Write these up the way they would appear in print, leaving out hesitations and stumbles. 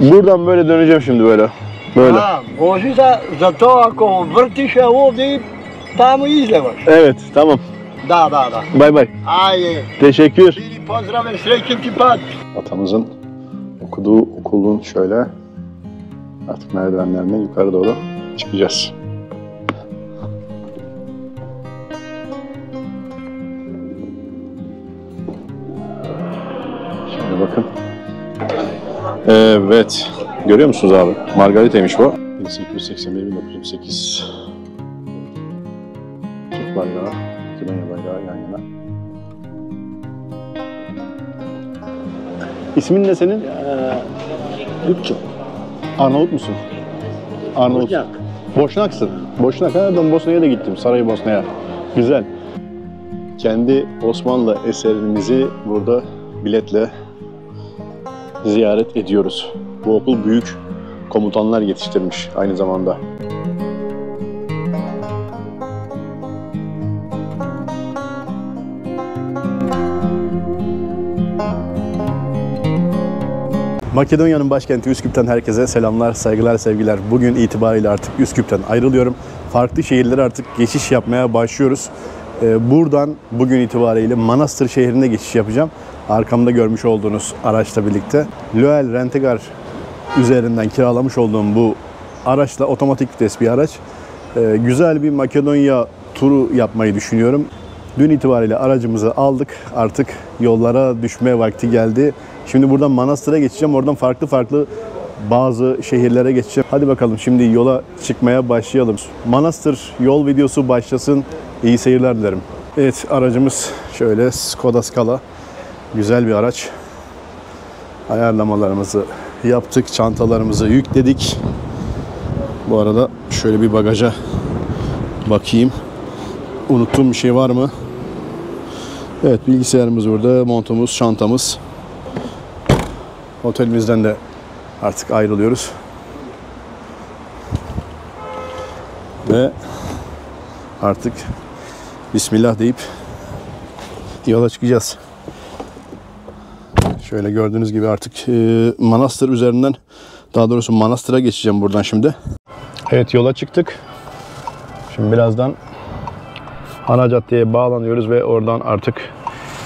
Buradan böyle döneceğim şimdi böyle. Böyle. Ha, možda za to ako vrtiš ovdje, tamo izlevaš. Evet, tamam. Da. Bay bay. Ajde. Teşekkür. Bili pozdrave, srećem ti pat. Atamızın okuduğu okulun şöyle artık merdivenlerine yukarı doğru çıkacağız. Şöyle bakın. Evet. Görüyor musunuz abi? Margarita'ymış bu. 1881-1908. Türk bayrağı, Makedonya bayrağı yan yana. İsmin ne senin? Lütço. Arnavut musun? Arnavut. Boşnak. Boşnaksın. Boşnak. Ben Bosna'ya da gittim. Saraybosna'ya. Güzel. Kendi Osmanlı eserimizi burada biletle ziyaret ediyoruz. Bu okul büyük komutanlar yetiştirmiş aynı zamanda. Makedonya'nın başkenti Üsküp'ten herkese selamlar, saygılar, sevgiler. Bugün itibariyle artık Üsküp'ten ayrılıyorum. Farklı şehirlere artık geçiş yapmaya başlıyoruz. Buradan bugün itibariyle Manastır şehrine geçiş yapacağım. Arkamda görmüş olduğunuz araçla birlikte. Loel Rentegar üzerinden kiralamış olduğum bu araçla, otomatik vites bir araç. Güzel bir Makedonya turu yapmayı düşünüyorum. Dün itibariyle aracımızı aldık. Artık yollara düşme vakti geldi. Şimdi buradan Manastır'a geçeceğim. Oradan farklı bazı şehirlere geçeceğim. Hadi bakalım şimdi yola çıkmaya başlayalım. Manastır yol videosu başlasın. İyi seyirler dilerim. Evet, aracımız şöyle Skoda Scala. Güzel bir araç. Ayarlamalarımızı yaptık. Çantalarımızı yükledik. Bu arada şöyle bir bagaja bakayım. Unuttuğum bir şey var mı? Evet, bilgisayarımız burada. Montumuz, çantamız. Otelimizden de artık ayrılıyoruz. Ve artık Bismillah deyip yola çıkacağız. Şöyle gördüğünüz gibi artık Manastır üzerinden, daha doğrusu Manastır'a geçeceğim buradan şimdi. Evet, yola çıktık. Şimdi birazdan ana caddeye bağlanıyoruz ve oradan artık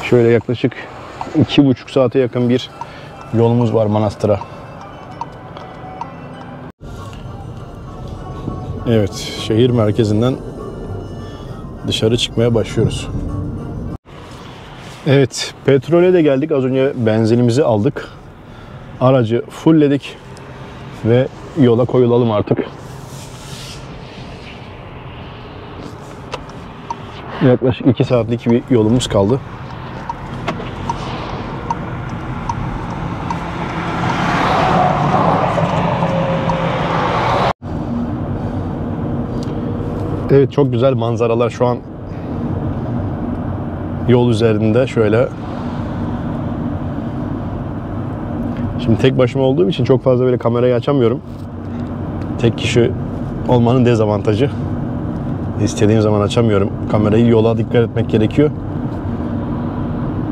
şöyle yaklaşık 2,5 saate yakın bir yolumuz var Manastır'a. Evet, şehir merkezinden dışarı çıkmaya başlıyoruz. Evet, petrole de geldik. Az önce benzinimizi aldık. Aracı fullledik ve yola koyulalım artık. Yaklaşık 2 saatlik bir yolumuz kaldı. Evet, çok güzel manzaralar şu an yol üzerinde şöyle. Şimdi tek başıma olduğum için çok fazla böyle kamerayı açamıyorum. Tek kişi olmanın dezavantajı. İstediğim zaman açamıyorum kamerayı. Yola dikkat etmek gerekiyor.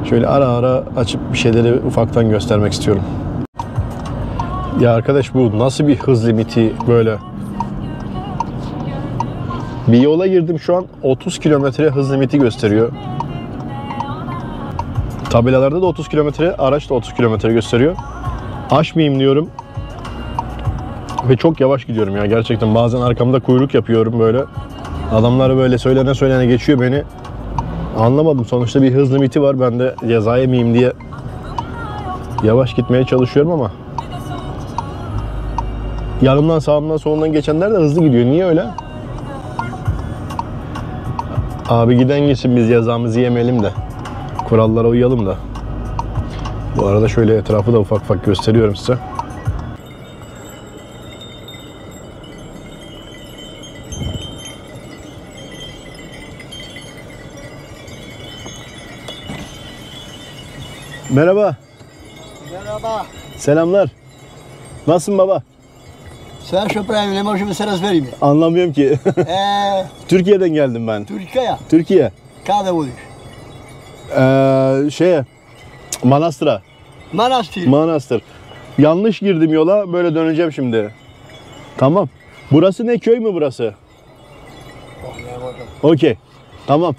Şöyle ara ara açıp bir şeyleri ufaktan göstermek istiyorum. Ya arkadaş, bu nasıl bir hız limiti böyle? Bir yola girdim, şu an 30 kilometre hız limiti gösteriyor. Tabelalarda da 30 kilometre, araç da 30 kilometre gösteriyor. Aşmayayım diyorum. Ve çok yavaş gidiyorum ya gerçekten. Bazen arkamda kuyruk yapıyorum böyle. Adamlar böyle söylene geçiyor beni. Anlamadım. Sonuçta bir hız limiti var. Ben de ceza yemeyeyim diye yavaş gitmeye çalışıyorum ama yanımdan, sağımdan, solumdan geçenler de hızlı gidiyor. Niye öyle? Abi giden gitsin, biz cezamızı yemeyelim de kurallara uyalım da. Bu arada şöyle etrafı da ufak ufak gösteriyorum size. Merhaba. Merhaba. Selamlar. Nasılsın baba? Sen şu pravim, ne možemo se razverime. Anlamıyorum ki. Türkiye'den geldim ben. Turkaya. Türkiye. Kada vodiš? Manastır'a. Manastir. Manastır. Yanlış girdim yola. Böyle döneceğim şimdi. Tamam. Burası ne, köy mü burası? Okey. Tamam.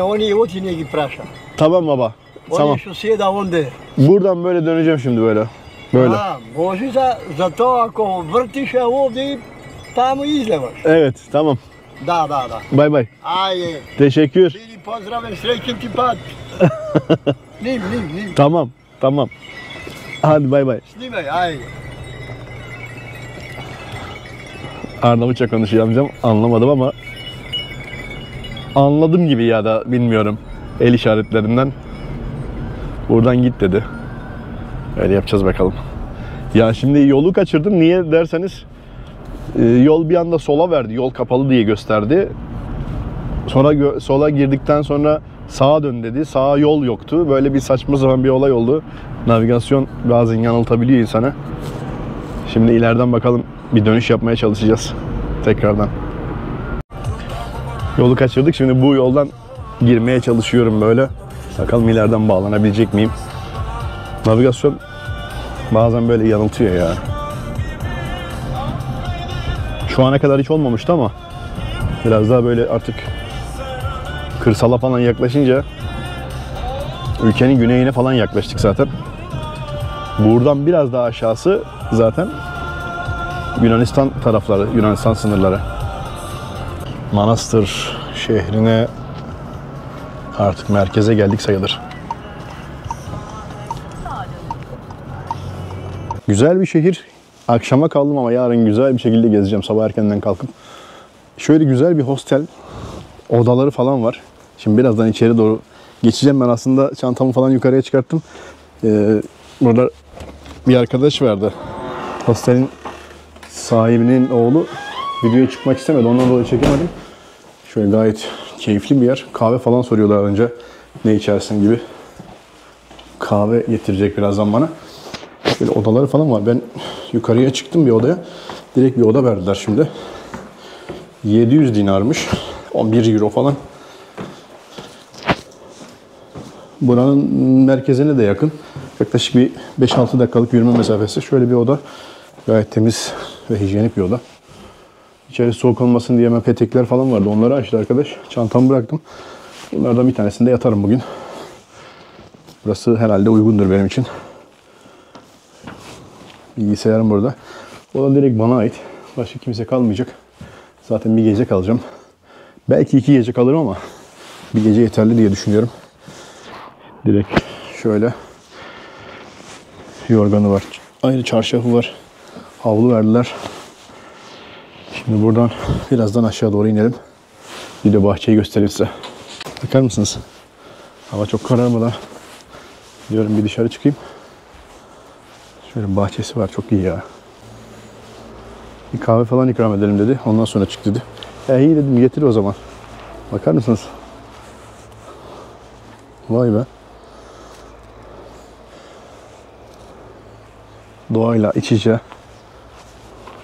Oni neki praša. Tamam baba. Tamam. Oni susjeda onde. Buradan böyle döneceğim şimdi böyle. Böyle. A, može za to ako vrtiš je ovdje i tamo izlevaš. Evet, tamam. Da. Bay bay. Ajde. Teşekkür. Vidi pozdrave, srećem ti pad. Nim. Tamam. Hadi bay bay. Snimaj, ajde. Arnavutça konuşacağım. Anlamadım ama anladım gibi ya da bilmiyorum. El işaretlerinden. Buradan git dedi. Öyle yapacağız bakalım. Ya şimdi yolu kaçırdım. Niye derseniz yol bir anda sola verdi. Yol kapalı diye gösterdi. Sonra sola girdikten sonra sağa dön dedi. Sağa yol yoktu. Böyle bir saçma sapan bir olay oldu. Navigasyon bazen yanıltabiliyor insanı. Şimdi ileriden bakalım, bir dönüş yapmaya çalışacağız. Tekrardan. Yolu kaçırdık. Şimdi bu yoldan girmeye çalışıyorum böyle. Bakalım ileriden bağlanabilecek miyim? Navigasyon bazen böyle yanıltıyor ya. Şu ana kadar hiç olmamıştı ama biraz daha böyle artık kırsala falan yaklaşınca, ülkenin güneyine falan yaklaştık zaten. Buradan biraz daha aşağısı zaten Yunanistan tarafları, Yunanistan sınırları. Manastır şehrine artık merkeze geldik sayılır. Güzel bir şehir. Akşama kaldım ama yarın güzel bir şekilde gezeceğim sabah erkenden kalkıp. Şöyle güzel bir hostel, odaları falan var. Şimdi birazdan içeri doğru geçeceğim. Ben aslında çantamı falan yukarıya çıkarttım. Burada bir arkadaş vardı. Hostelin sahibinin oğlu videoya çıkmak istemedi. Ondan dolayı çekemedim. Şöyle gayet keyifli bir yer. Kahve falan soruyorlar önce. Ne içersin gibi. Kahve getirecek birazdan bana. Böyle odaları falan var. Ben yukarıya çıktım bir odaya. Direkt bir oda verdiler şimdi. 700 dinarmış. 11 euro falan. Buranın merkezine de yakın. Yaklaşık bir 5-6 dakikalık yürüme mesafesi. Şöyle bir oda. Gayet temiz ve hijyenik bir oda. İçeri soğuk olmasın diye hemen petekler falan vardı. Onları açtı arkadaş. Çantamı bıraktım. Bunlardan bir tanesinde yatarım bugün. Burası herhalde uygundur benim için. Bilgisayarım burada. O da direkt bana ait. Başka kimse kalmayacak. Zaten bir gece kalacağım. Belki 2 gece kalırım ama bir gece yeterli diye düşünüyorum. Direkt şöyle yorganı var. Ayrı çarşafı var. Havlu verdiler. Şimdi buradan birazdan aşağı doğru inelim. Bir de bahçeyi göstereyim size. Bakar mısınız? Hava çok kararmadan diyorum bir dışarı çıkayım. Şöyle bahçesi var, çok iyi ya. Bir kahve falan ikram edelim dedi. Ondan sonra çık dedi. İyi dedim, getir o zaman. Bakar mısınız? Vay be. Doğayla iç içe.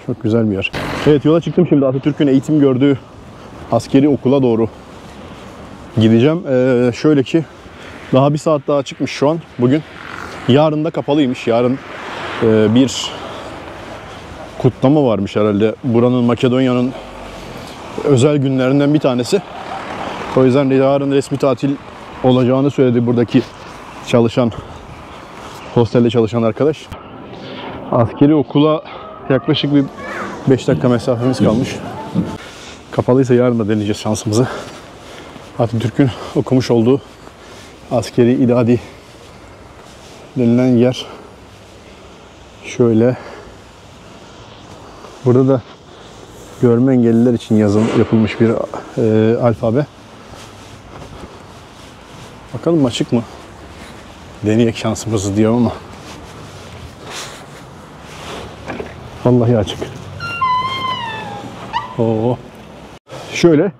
Çok güzel bir yer. Evet, yola çıktım şimdi Atatürk'ün eğitim gördüğü askeri okula doğru gideceğim. Şöyle ki daha bir saat daha çıkmış şu an bugün. Yarın da kapalıymış. Yarın bir kutlama varmış herhalde. Buranın, Makedonya'nın özel günlerinden bir tanesi. O yüzden de yarın resmi tatil olacağını söyledi buradaki çalışan, hostelde çalışan arkadaş. Askeri okula yaklaşık bir 5 dakika mesafemiz kalmış. Kapalıysa yarın da deneyeceğiz şansımızı. Atatürk'ün okumuş olduğu askeri idadi denilen yer. Şöyle. Burada da görme engelliler için yapılmış bir alfabe. Bakalım açık mı? Deneyek şansımızı diyorum ama. Vallahi açık. Oo. Şöyle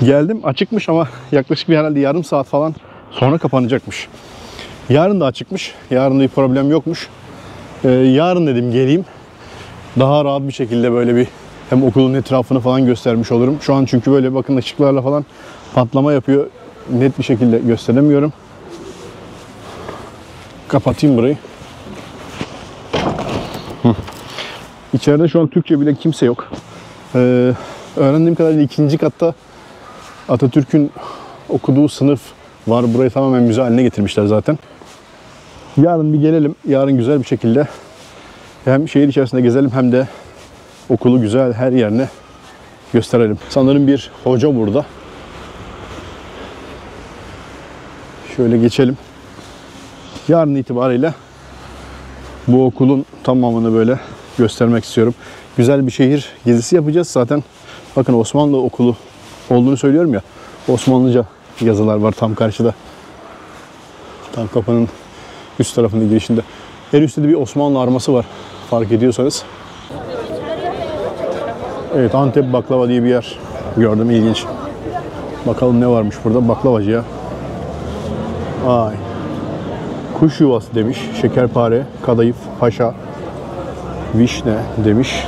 geldim, açıkmış ama yaklaşık bir herhalde yarım saat falan sonra kapanacakmış. Yarın da açıkmış. Yarın da bir problem yokmuş. Yarın dedim geleyim. Daha rahat bir şekilde böyle bir hem okulun etrafını falan göstermiş olurum. Şu an çünkü böyle bakın ışıklarla falan patlama yapıyor. Net bir şekilde gösteremiyorum. Kapatayım burayı. İçeride şu an Türkçe bile kimse yok. Öğrendiğim kadarıyla ikinci katta Atatürk'ün okuduğu sınıf var. Burayı tamamen müze haline getirmişler zaten. Yarın bir gelelim. Yarın güzel bir şekilde hem şehir içerisinde gezelim hem de okulu güzel her yerine gösterelim. Sanırım bir hoca burada. Şöyle geçelim. Yarın itibariyle bu okulun tamamını böyle göstermek istiyorum. Güzel bir şehir gezisi yapacağız. Zaten bakın Osmanlı okulu olduğunu söylüyorum ya. Osmanlıca yazılar var tam karşıda. Tam kapının üst tarafında girişinde. En üstte de bir Osmanlı arması var. Fark ediyorsanız. Evet, Antep baklava diye bir yer gördüm, ilginç. Bakalım ne varmış burada, baklavacı ya. Ay. Kuş yuvası demiş, şekerpare, kadayıf, paşa, vişne demiş.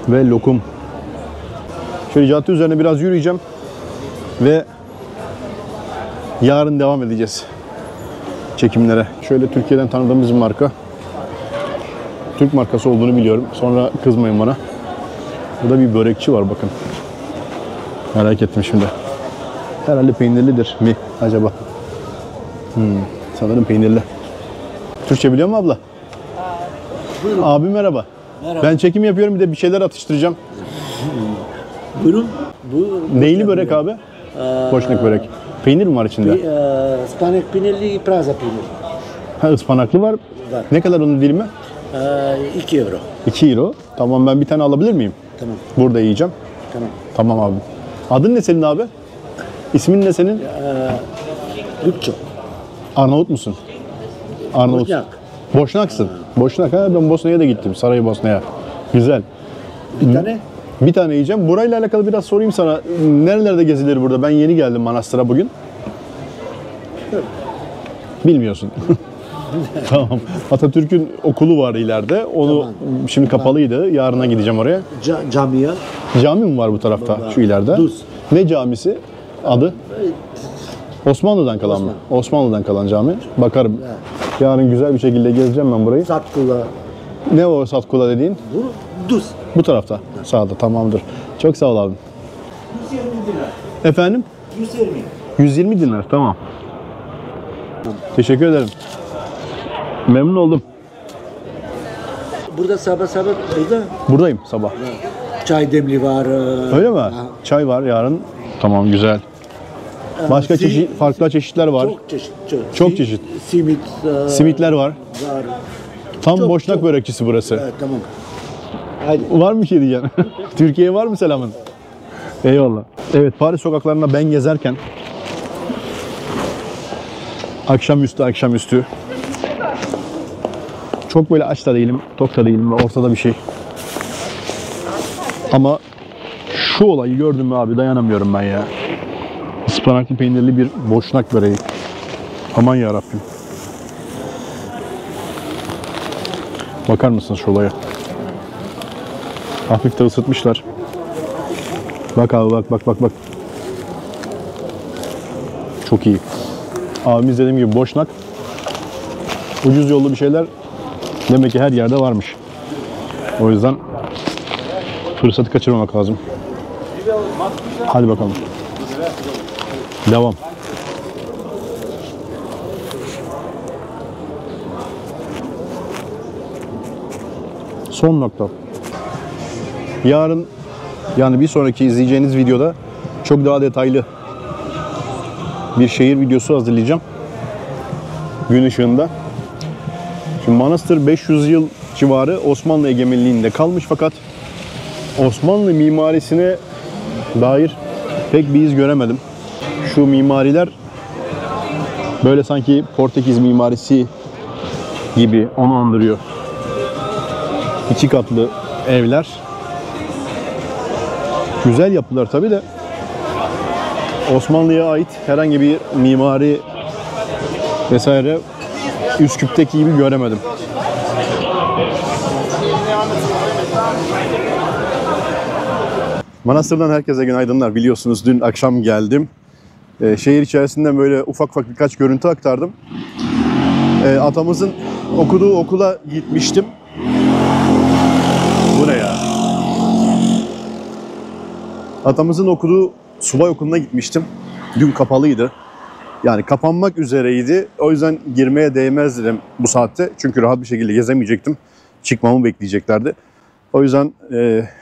Ve lokum. Şöyle cadde üzerine biraz yürüyeceğim. Ve yarın devam edeceğiz çekimlere. Şöyle Türkiye'den tanıdığımız bir marka. Türk markası olduğunu biliyorum. Sonra kızmayın bana. Burada bir börekçi var bakın. Merak ettim şimdi. Herhalde peynirlidir mi acaba? Sanırım peynirli. Türkçe biliyor mu abla? Buyurun. Abi merhaba. Merhaba. Ben çekim yapıyorum, bir de bir şeyler atıştıracağım. Buyurun. Bu Neyli börek abi? Boşnak börek. Peynir mi var içinde? Ispanak peynirli, praza peynir. Ha, ıspanaklı var. Var. Ne kadar onun dilimi? 2 euro. 2 euro. Tamam, ben bir tane alabilir miyim? Tamam. Burada yiyeceğim. Tamam. Tamam abi. Adın ne senin abi? İsmin ne senin? Lütço. Arnavut musun? Arnavut. Boşnak. Boşnaksın. Boşnak ha, ben Bosna'ya da gittim. Saraybosna'ya. Güzel. Bir tane. Bir tane yiyeceğim. Burayla alakalı biraz sorayım sana. Nerelerde gezilir burada? Ben yeni geldim manastıra bugün. Bilmiyorsun. Tamam. Atatürk'ün okulu var ileride. Onu Tamam. şimdi kapalıydı. Yarına gideceğim oraya. Camiye. Cami mi var bu tarafta? Var. Şu ileride. Düz. Ne camisi? Adı? Osmanlı'dan kalan mı? Osmanlı'dan kalan cami. Bakarım. Yarın güzel bir şekilde gezeceğim ben burayı. Satkula. Ne o Satkula dediğin? Bu düz. Bu tarafta. Sağda, tamamdır. Çok sağ ol abim. 120 dinar. Efendim? 120. 120 dinar, tamam. Teşekkür ederim. Memnun oldum. Burada sabah burada Buradayım sabah. çay demli var. Öyle mi? Çay var yarın. Tamam, güzel. Başka farklı çeşitler var. Çok çeşit. Çok çeşit. Simit. Simitler var. Var. Tam Çok, Boşnak çok. börekçisi burası. Evet, tamam. Haydi. Var mı şey diyeceksin? Türkiye'ye var mı selamın? Eyvallah. Evet, Paris sokaklarında ben gezerken akşamüstü çok böyle aç da değilim, tok da değilim ve ortada bir şey. Ama şu olayı gördüm mü abi, dayanamıyorum ben ya. Ispanaklı peynirli bir Boşnak böreği. Aman yarabbim. Bakar mısınız şu olaya? Hafif de ısıtmışlar. Bak abi, bak. Çok iyi. Abimiz dediğim gibi Boşnak. Ucuz yollu bir şeyler demek ki her yerde varmış. O yüzden fırsatı kaçırmamak lazım. Hadi bakalım. Devam. Son nokta. Yarın, yani bir sonraki izleyeceğiniz videoda çok daha detaylı bir şehir videosu hazırlayacağım. Gün ışığında. Şimdi manastır 500 yıl civarı Osmanlı egemenliğinde kalmış, fakat Osmanlı mimarisine dair pek bir iz göremedim. Şu mimariler böyle sanki Portekiz mimarisi gibi, onu andırıyor. 2 katlı evler. Güzel yapılar tabii de Osmanlı'ya ait herhangi bir mimari vesaire Üsküp'teki gibi göremedim. Manastır'dan herkese günaydınlar. Biliyorsunuz dün akşam geldim. Şehir içerisinden böyle ufak birkaç görüntü aktardım. Atamızın okuduğu okula gitmiştim. Bu ne ya? Atamızın okuduğu subay okuluna gitmiştim. Dün kapalıydı. Yani kapanmak üzereydi. O yüzden girmeye değmez dedim bu saatte. Çünkü rahat bir şekilde gezemeyecektim. Çıkmamı bekleyeceklerdi. O yüzden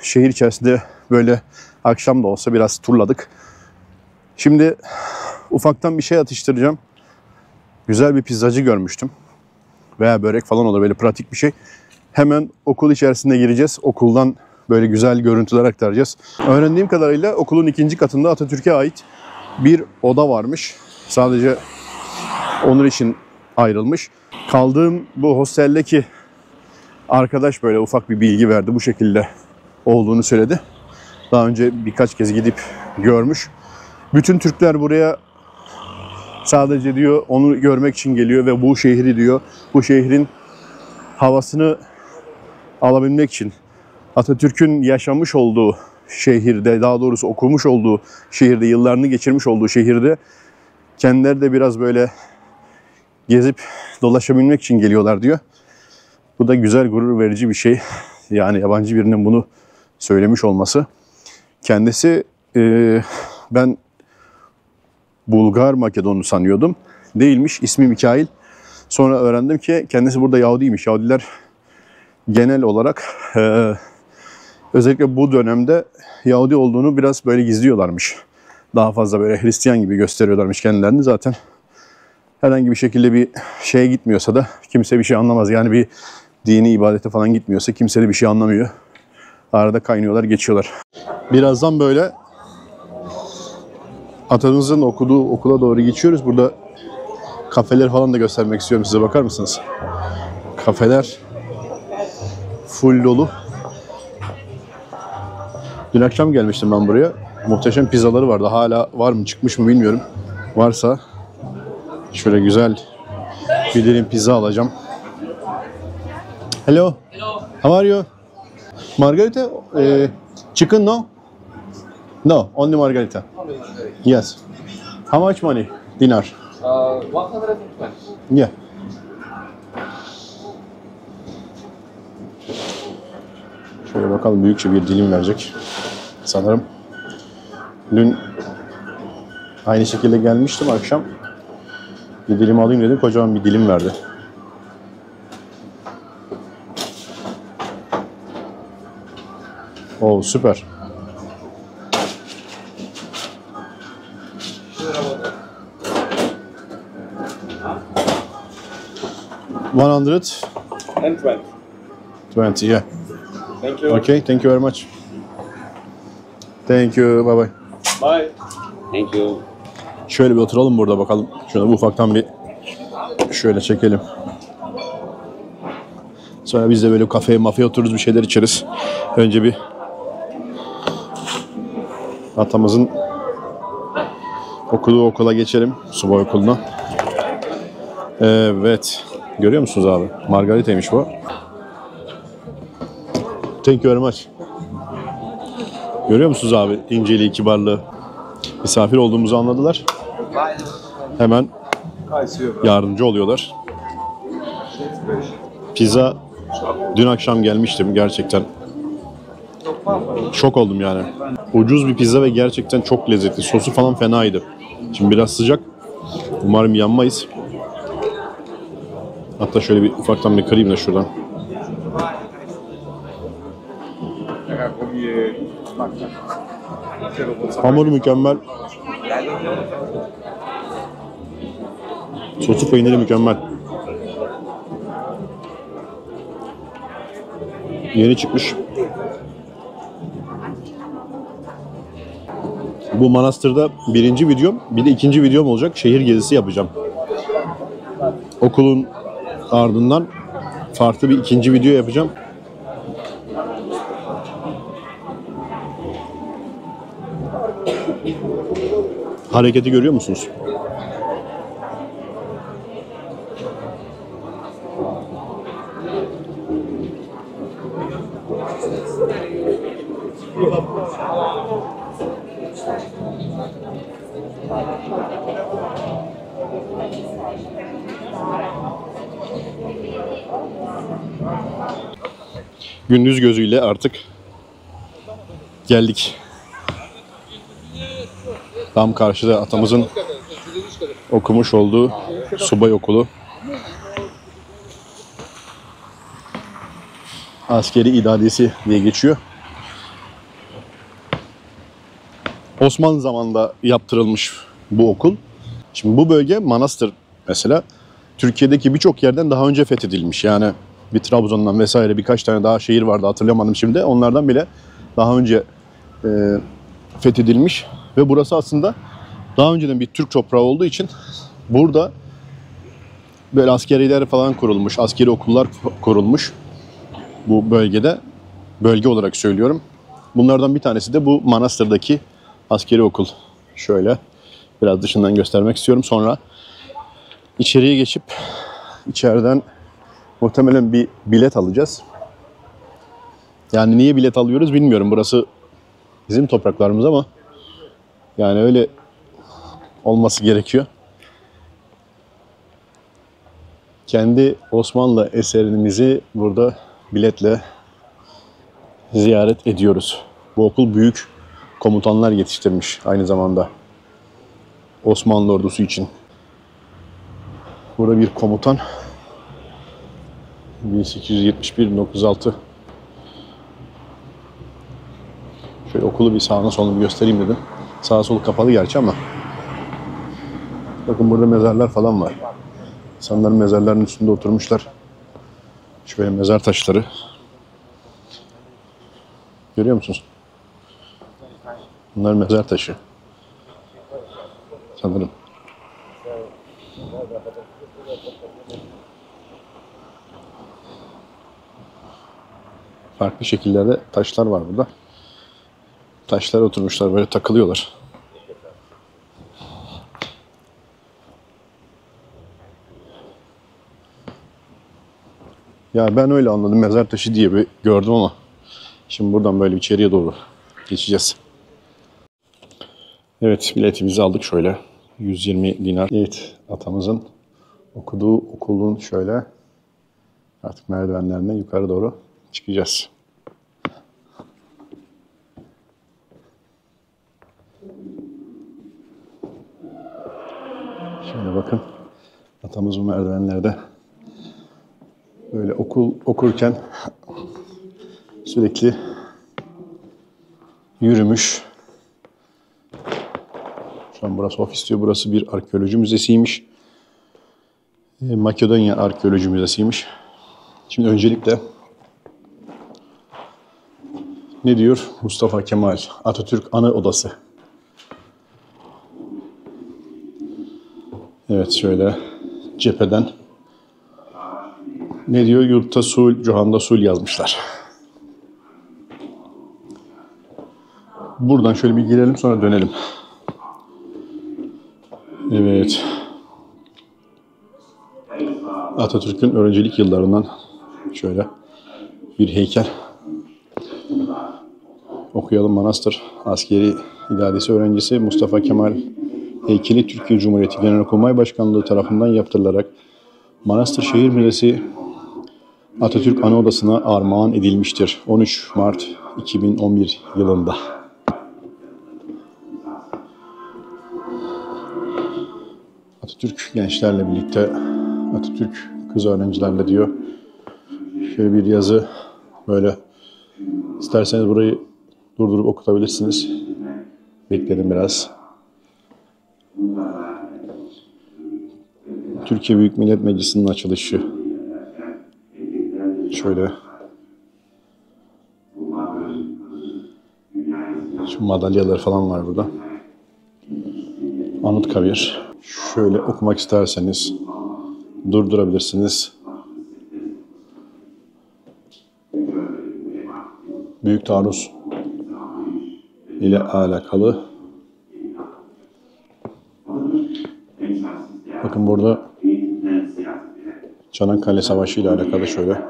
şehir içerisinde böyle akşam da olsa biraz turladık. Şimdi ufaktan bir şey atıştıracağım. Güzel bir pizzacı görmüştüm. Veya börek falan olur, böyle pratik bir şey. Hemen okul içerisine gireceğiz. Okuldan böyle güzel görüntüler aktaracağız. Öğrendiğim kadarıyla okulun 2. katında Atatürk'e ait bir oda varmış. Sadece onun için ayrılmış. Kaldığım bu hosteldeki arkadaş böyle ufak bir bilgi verdi. Bu şekilde olduğunu söyledi. Daha önce birkaç kez gidip görmüş. Bütün Türkler buraya sadece diyor onu görmek için geliyor ve bu şehri diyor, bu şehrin havasını alabilmek için, Atatürk'ün yaşamış olduğu şehirde, daha doğrusu okumuş olduğu şehirde, yıllarını geçirmiş olduğu şehirde kendileri de biraz böyle gezip dolaşabilmek için geliyorlar diyor. Bu da güzel, gurur verici bir şey. Yani yabancı birinin bunu söylemiş olması. Kendisi ben Bulgar Makedonlu sanıyordum. Değilmiş. İsmi Mikail. Sonra öğrendim ki kendisi burada Yahudiymiş. Yahudiler genel olarak özellikle bu dönemde Yahudi olduğunu biraz böyle gizliyorlarmış. Daha fazla böyle Hristiyan gibi gösteriyorlarmış kendilerini. Zaten herhangi bir şekilde bir şeye gitmiyorsa da kimse bir şey anlamaz. Yani bir dini ibadete falan gitmiyorsa kimse de bir şey anlamıyor. Arada kaynıyorlar, geçiyorlar. Birazdan böyle atamızın okuduğu okula doğru geçiyoruz. Burada kafeler falan da göstermek istiyorum size, bakar mısınız? Kafeler full dolu. Dün akşam gelmiştim ben buraya. Muhteşem pizzaları vardı. Hala var mı, çıkmış mı bilmiyorum. Varsa şöyle güzel bir dilim pizza alacağım. Hello. Hello. How are you? Margarita? Chicken no? No, only margarita. Yes. How much money? Dinar. 120. Yeah. Şöyle bakalım, büyükçe bir dilim verecek sanırım. Dün aynı şekilde gelmiştim akşam. Bir dilim alayım dedim, kocaman bir dilim verdi. Oo, süper. $120. And 20. 20, yeah. Thank you. Okay, thank you very much. Thank you, bye bye. Bye. Thank you. Şöyle bir oturalım burada bakalım. Şöyle ufaktan bir şöyle çekelim. Sonra biz de böyle kafeye mafya otururuz, bir şeyler içeriz. Önce bir atamızın okuduğu okula geçelim. Subay okuluna. Evet. Görüyor musunuz abi? Margarita'ymış bu. Thank you very much. Görüyor musunuz abi? İnceliği, kibarlığı. Misafir olduğumuzu anladılar. Hemen yardımcı oluyorlar. Pizza dün akşam gelmiştim gerçekten. Şok oldum yani. Ucuz bir pizza ve gerçekten çok lezzetli. Sosu falan fenaydı. Şimdi biraz sıcak. Umarım yanmayız. Hatta şöyle bir ufaktan bir kırayım da şuradan. Hamur mükemmel. Sosu, peyniri mükemmel. Yeni çıkmış. Bu manastırda birinci videom, bir de ikinci videom olacak. Şehir gezisi yapacağım. Okulun ardından farklı bir ikinci video yapacağım. Hareketi görüyor musunuz? Gündüz gözüyle artık geldik. Tam karşıda atamızın okumuş olduğu subay okulu. Askeri İdadesi diye geçiyor. Osmanlı zamanında yaptırılmış bu okul. Şimdi bu bölge Manastır mesela Türkiye'deki birçok yerden daha önce fethedilmiş. Yani bir Trabzon'dan vesaire birkaç tane daha şehir vardı, hatırlamadım şimdi. Onlardan bile daha önce fethedilmiş ve burası aslında daha önceden bir Türk toprağı olduğu için burada böyle askeriler falan kurulmuş, askeri okullar kurulmuş bu bölgede. Bölge olarak söylüyorum. Bunlardan bir tanesi de bu Manastır'daki askeri okul. Şöyle biraz dışından göstermek istiyorum. Sonra içeriye geçip içeriden muhtemelen bir bilet alacağız. Yani niye bilet alıyoruz bilmiyorum. Burası bizim topraklarımız ama yani öyle olması gerekiyor. Kendi Osmanlı eserimizi burada biletle ziyaret ediyoruz. Bu okul büyük komutanlar yetiştirmiş aynı zamanda Osmanlı ordusu için. Burada bir komutan 1871-1906. Şöyle okulu bir sağına soluna bir göstereyim dedim. Sağa solu kapalı gerçi ama. Bakın burada mezarlar falan var. İnsanların mezarlarının üstünde oturmuşlar. Şöyle mezar taşları. Görüyor musunuz? Bunlar mezar taşı. Sanırım. Farklı şekillerde taşlar var burada. Taşlara oturmuşlar, böyle takılıyorlar. Ya ben öyle anladım, mezar taşı diye bir gördüm ama şimdi buradan böyle içeriye doğru geçeceğiz. Evet, biletimizi aldık şöyle. 120 dinar. Evet, atamızın okuduğu okulun şöyle artık merdivenlerine yukarı doğru çıkacağız. Şöyle bakın. Atamız bu merdivenlerde böyle okul okurken sürekli yürümüş. Şu an burası ofis diyor. Burası bir arkeoloji müzesiymiş. Makedonya Arkeoloji Müzesi'ymiş. Şimdi öncelikle ne diyor? Mustafa Kemal Atatürk Anı Odası. Evet, şöyle cepheden ne diyor? Yurtta sul, cuhanda sul yazmışlar. Buradan şöyle bir girelim, sonra dönelim. Evet. Atatürk'ün öğrencilik yıllarından şöyle bir heykel. Okuyalım. Manastır Askeri İdadesi öğrencisi Mustafa Kemal heykeli Türkiye Cumhuriyeti Genelkurmay Başkanlığı tarafından yaptırılarak Manastır Şehir Müzesi Atatürk Anı Odası'na armağan edilmiştir. 13 Mart 2011 yılında. Atatürk gençlerle birlikte, Atatürk kız öğrencilerle diyor. Şöyle bir yazı, böyle isterseniz burayı durdurup okutabilirsiniz. Bekledim biraz. Türkiye Büyük Millet Meclisi'nin açılışı. Şöyle. Şu madalyalar falan var burada. Anıtkabir. Şöyle okumak isterseniz durdurabilirsiniz. Büyük taarruz ile alakalı. Bakın burada Çanakkale Savaşı ile alakalı şöyle.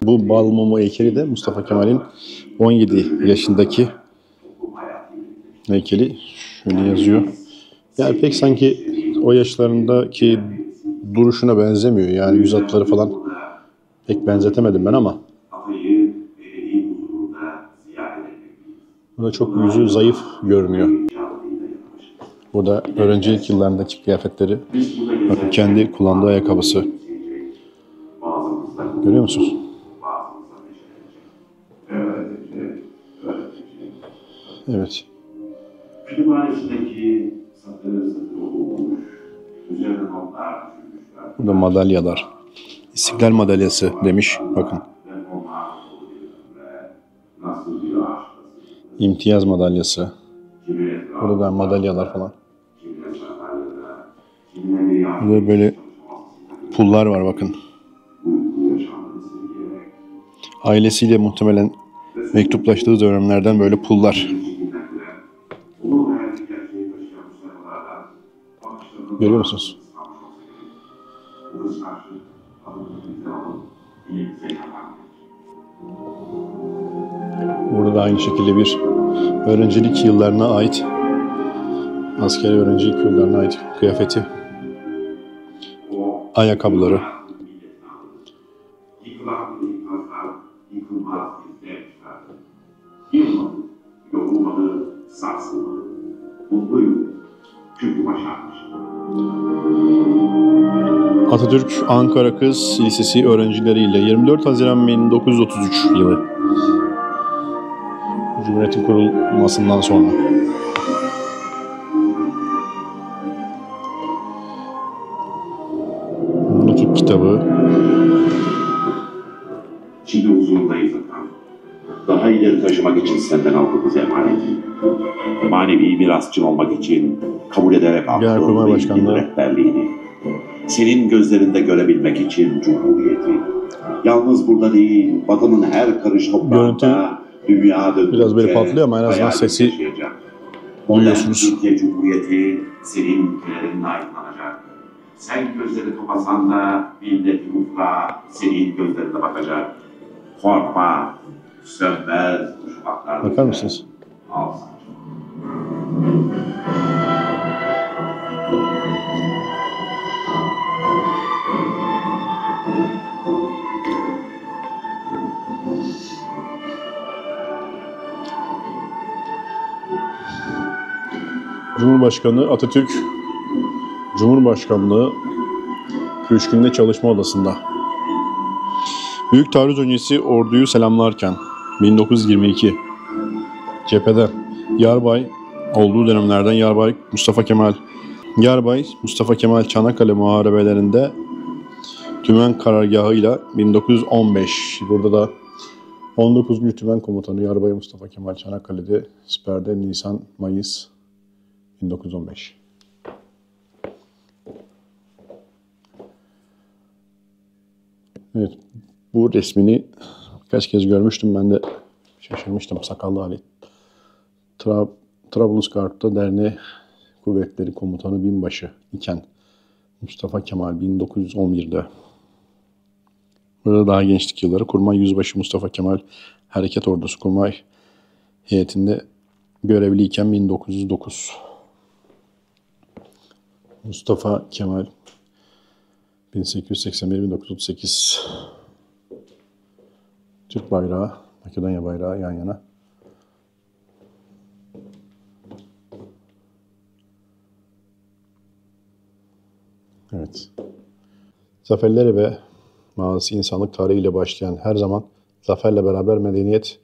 Bu Balmumu heykeli de Mustafa Kemal'in 17 yaşındaki heykeli. Şöyle yazıyor. Yani pek sanki o yaşlarındaki duruşuna benzemiyor. Yani yüz hatları falan pek benzetemedim ben ama. Burada çok yüzü zayıf görünüyor. Bu da öğrencilik yıllarındaki kıyafetleri. Bakın kendi kullandığı ayakkabısı. Görüyor musunuz? Evet. Kütüphanesindeki satır satır okunmuş, üzerine notlar düşürmüşler. Burada madalyalar. İstiklal madalyası demiş. Bakın. Nasıl bir aşk, İmtiyaz madalyası. Burada da madalyalar falan. Burada böyle pullar var bakın. Ailesiyle muhtemelen mektuplaştığı dönemlerden böyle pullar. Görüyor musunuz? Burada da aynı şekilde bir öğrencilik yıllarına ait, askeri öğrencilik yıllarına ait kıyafeti, ayakkabıları. Yorulmadı, sarsılmadı. Mutluyum. Çünkü başarmış. Atatürk Ankara Kız Lisesi öğrencileriyle 24 Haziran 1933 yılı. Cumhuriyetin kurulmasından sonra. Nutuk kitabı. Şimdi huzurundayız efendim. Daha ileri taşımak için senden aldığımız emaneti. Manevi mirasçın olmak için kabul ederek Genelkurmay aldığın Başkanlığı. rehberliğini. Senin gözlerinde görebilmek için Cumhuriyeti. Yalnız burada değil, vatanın her karış toprağında, dünyada biraz böyle patlıyor ama en azından sesi duyuyorsunuz. Türkiye Cumhuriyeti senin ülkelerinle aydınlanacak. Sen gözleri kapasan da millet ufka senin gözlerine bakacak. Korkma, sönmez bu şafaklarda. Bakar mısınız? Al. Cumhurbaşkanı Atatürk Cumhurbaşkanlığı Köşkü'nde çalışma odasında. Büyük taarruz öncesi orduyu selamlarken 1922 cepheden Yarbay olduğu dönemlerden Yarbay Mustafa Kemal Çanakkale muharebelerinde Tümen karargahıyla 1915 burada da 19. Tümen Komutanı Yarbay Mustafa Kemal Çanakkale'de siperde Nisan-Mayıs 1915. Evet, bu resmini birkaç kez görmüştüm. Ben de şaşırmıştım. Sakallı Ali. Trablusgarp'ta Derneği Kuvvetleri Komutanı Binbaşı iken Mustafa Kemal 1911'de. Burada daha gençlik yılları. Kurmay Yüzbaşı Mustafa Kemal Hareket Ordusu Kurmay heyetinde görevliyken 1909. Mustafa Kemal 1881-1938. Türk bayrağı, Makedonya bayrağı yan yana. Evet. Zaferleri ve mazisi insanlık tarihiyle başlayan, her zaman zaferle beraber medeniyet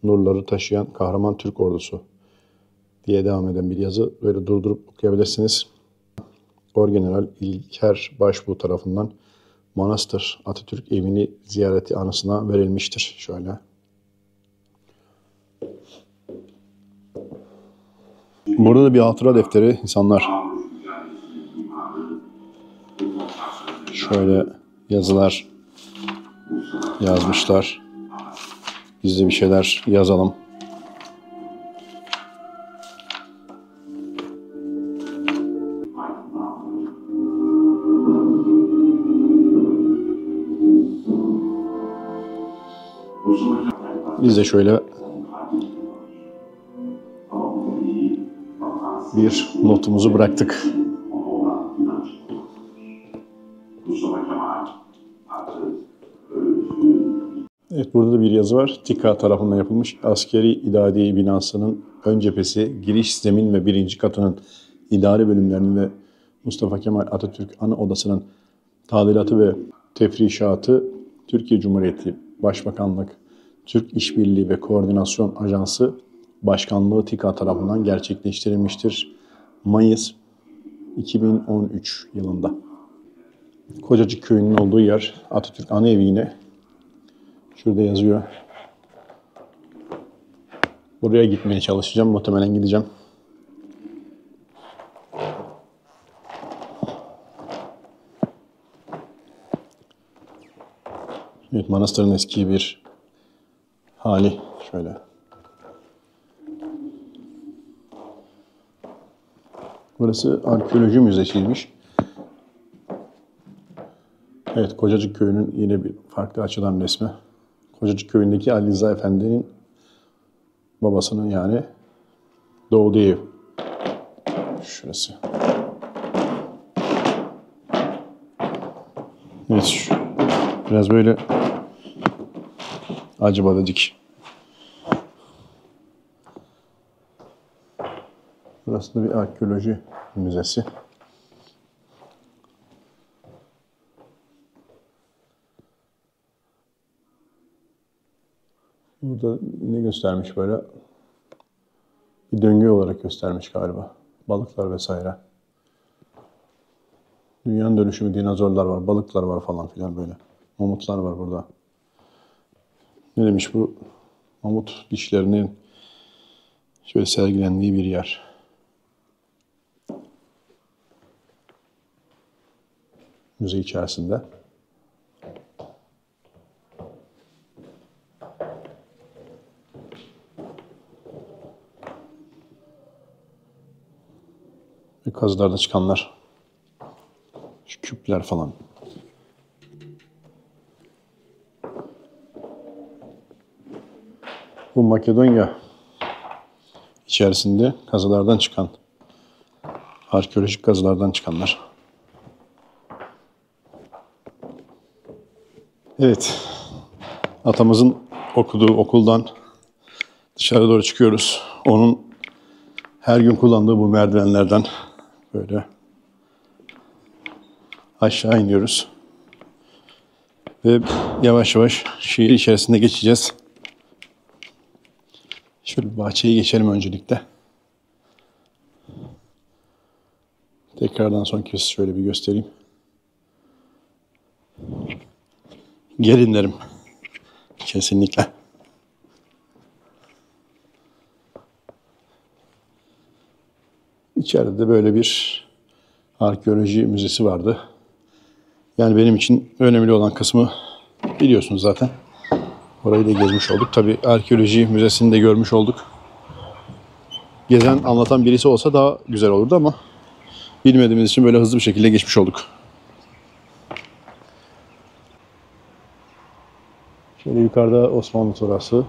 nurları taşıyan kahraman Türk ordusu diye devam eden bir yazı. Böyle durdurup okuyabilirsiniz. Orgeneral İlker Başbuğ tarafından Manastır Atatürk evini ziyareti anısına verilmiştir. Şöyle. Burada da bir hatıra defteri insanlar. Şöyle yazılar yazmışlar. Biz de bir şeyler yazalım. Biz de şöyle bir notumuzu bıraktık. Evet, burada da bir yazı var. TİKA tarafından yapılmış Askeri İdadiye binasının ön cephesi, giriş zemin ve birinci katının idari bölümlerinin ve Mustafa Kemal Atatürk Ana Odası'nın tadilatı ve tefrişatı Türkiye Cumhuriyeti Başbakanlık Türk İşbirliği ve Koordinasyon Ajansı Başkanlığı TİKA tarafından gerçekleştirilmiştir. Mayıs 2013 yılında. Kocacık Köyü'nün olduğu yer Atatürk Ana Evi yine. Şurada yazıyor. Buraya gitmeye çalışacağım. Muhtemelen gideceğim. Evet, manastırın eski bir hali. Şöyle. Burası arkeoloji müzesiymiş. Evet, Kocacık Köyü'nün yine bir farklı açıdan resmi. Kocacık Köyü'ndeki Ali Rıza Efendi'nin babasının yani doğduğu ev. Şurası. Evet, biraz böyle acaba dedik. Burası da bir arkeoloji müzesi. Burada ne göstermiş böyle? Bir döngü olarak göstermiş galiba. Balıklar vesaire. Dünyanın dönüşümü, dinozorlar var, balıklar var falan filan böyle. Mamutlar var burada. Ne demiş bu? Mamut dişlerinin şöyle sergilendiği bir yer. Müze içerisinde. Ve kazılarda çıkanlar. Şu küpler falan. Bu Makedonya içerisinde kazılardan çıkan, arkeolojik kazılardan çıkanlar. Evet, atamızın okuduğu okuldan dışarı doğru çıkıyoruz. Onun her gün kullandığı bu merdivenlerden böyle aşağı iniyoruz. Ve yavaş yavaş şehir içerisinde geçeceğiz. Şöyle bahçeyi geçelim öncelikle. Tekrardan son kez şöyle bir göstereyim. Gelin derim. Kesinlikle. İçeride de böyle bir arkeoloji müzesi vardı. Yani benim için önemli olan kısmı biliyorsunuz zaten. Orayı da gezmiş olduk. Tabii arkeoloji müzesini de görmüş olduk. Gezen, anlatan birisi olsa daha güzel olurdu ama bilmediğimiz için böyle hızlı bir şekilde geçmiş olduk. Şöyle yukarıda Osmanlı Torası.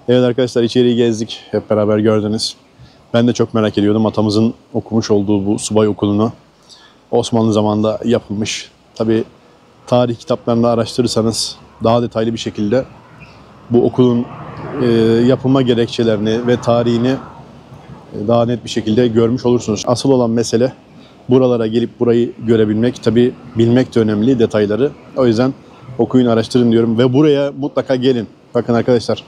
Evet arkadaşlar, içeriği gezdik. Hep beraber gördünüz. Ben de çok merak ediyordum atamızın okumuş olduğu bu subay okulunu. Osmanlı zamanında yapılmış. Tabii tarih kitaplarında araştırırsanız daha detaylı bir şekilde bu okulun yapılma gerekçelerini ve tarihini daha net bir şekilde görmüş olursunuz. Asıl olan mesele buralara gelip burayı görebilmek. Tabii bilmek de önemli detayları. O yüzden okuyun, araştırın diyorum ve buraya mutlaka gelin. Bakın arkadaşlar,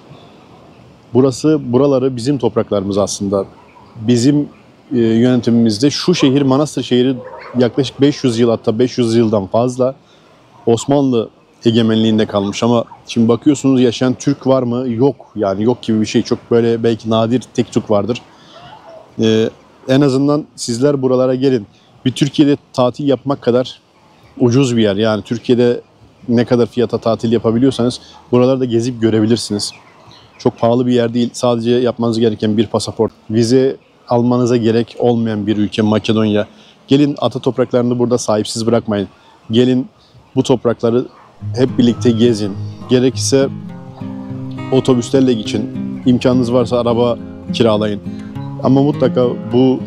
buraları bizim topraklarımız aslında. Bizim yönetimimizde şu şehir, Manastır şehri yaklaşık 500 yıl, hatta 500 yıldan fazla Osmanlı egemenliğinde kalmış. Ama şimdi bakıyorsunuz, yaşayan Türk var mı? Yok. Yani yok gibi bir şey. Çok böyle belki nadir tek Türk vardır. En azından sizler buralara gelin. Bir Türkiye'de tatil yapmak kadar ucuz bir yer. Yani Türkiye'de ne kadar fiyata tatil yapabiliyorsanız buralarda gezip görebilirsiniz. Çok pahalı bir yer değil. Sadece yapmanız gereken bir pasaport. Vize almanıza gerek olmayan bir ülke Makedonya. Gelin, ata topraklarını burada sahipsiz bırakmayın. Gelin bu toprakları hep birlikte gezin. Gerekirse otobüslerle geçin. İmkanınız varsa araba kiralayın. Ama mutlaka bu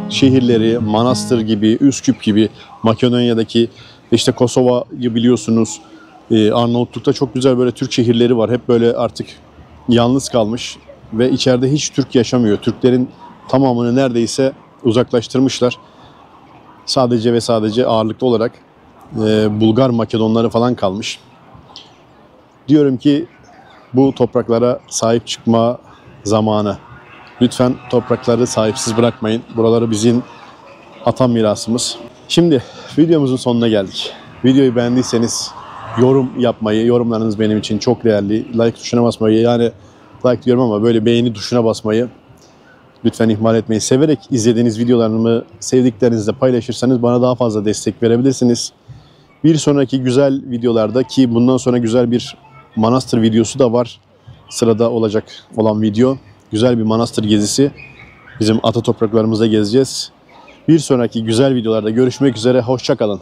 şehirleri, Manastır gibi, Üsküp gibi, Makedonya'daki İşte Kosova'yı biliyorsunuz. Arnavutluk'ta çok güzel böyle Türk şehirleri var. Hep böyle artık yalnız kalmış ve içeride hiç Türk yaşamıyor. Türklerin tamamını neredeyse uzaklaştırmışlar. Sadece ve sadece ağırlıklı olarak Bulgar Makedonları falan kalmış. Diyorum ki bu topraklara sahip çıkma zamanı. Lütfen toprakları sahipsiz bırakmayın. Buraları bizim ata mirasımız. Şimdi videomuzun sonuna geldik. Videoyu beğendiyseniz yorum yapmayı, yorumlarınız benim için çok değerli. Like tuşuna basmayı, yani like diyorum ama böyle beğeni tuşuna basmayı lütfen ihmal etmeyin. Severek izlediğiniz videolarımı sevdiklerinizle paylaşırsanız bana daha fazla destek verebilirsiniz. Bir sonraki güzel videolarda, ki bundan sonra güzel bir manastır videosu da var. Sırada olacak olan video. Güzel bir manastır gezisi. Bizim ata topraklarımıza gezeceğiz. Bir sonraki güzel videolarda görüşmek üzere. Hoşça kalın.